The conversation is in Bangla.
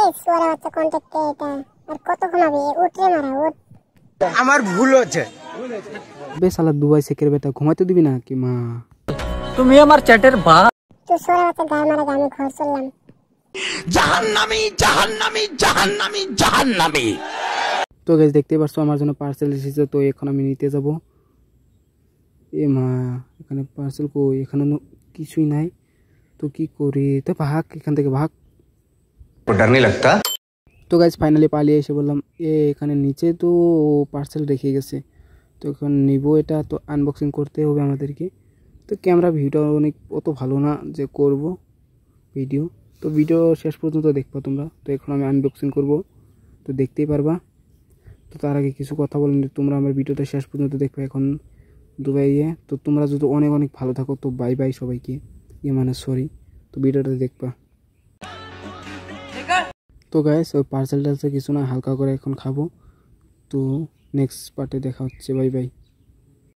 এই সোরা বাচ্চা কন্টাক্ট কে এটা আর কত ঘুমাবি উঠরে মারা উঠ আমার ভুল হচ্ছে বে শালা দুবাই শেখের বেটা ঘুমাইতে দিবি না কি মা তুমি আমার চ্যাটের তুই সোরা বাচ্চা গায়ে মারা আমি ঘর চললাম জাহান্নামী জাহান্নামী জাহান্নামী জাহান্নামী। তো গাইস দেখতে পারছো আমার জন্য পার্সেল এসেছে, তো এখন আমি নিতে যাব। এ মা এখানে পার্সেল কই, এখানে কিছুই নাই, তো কি করি? তো ভাগ এখান থেকে ভাগ। डर नहीं लगता। তো গাইস ফাইনালি পালিয়ে এসে বললাম এখানে নিচে তো পার্সেল রেখে গেছে, তো এখন নিব এটা, তো আনবক্সিং করতে হবে আমাদেরকে। তো ক্যামেরা ভিডিও অনেক অত ভালো না যে করব ভিডিও, তো ভিডিও শেষ পর্যন্ত দেখবো তোমরা। তো এখন আমি আনবক্সিং করব, তো দেখতেই পারবা। তো তার আগে কিছু কথা বলেন, তোমরা আমার ভিডিওটা শেষ পর্যন্ত দেখবে এখন দুবাইয়ে। তো তোমরা যদি অনেক অনেক ভালো থাকো তো বাই বাই সবাইকে, মানে সরি। তো ভিডিওটা দেখবা। তো গাইস ওই পার্সেলটা কিছু না, হালকা করে এখন খাবো। তো নেক্সট পার্টে দেখা হচ্ছে, বাই বাই।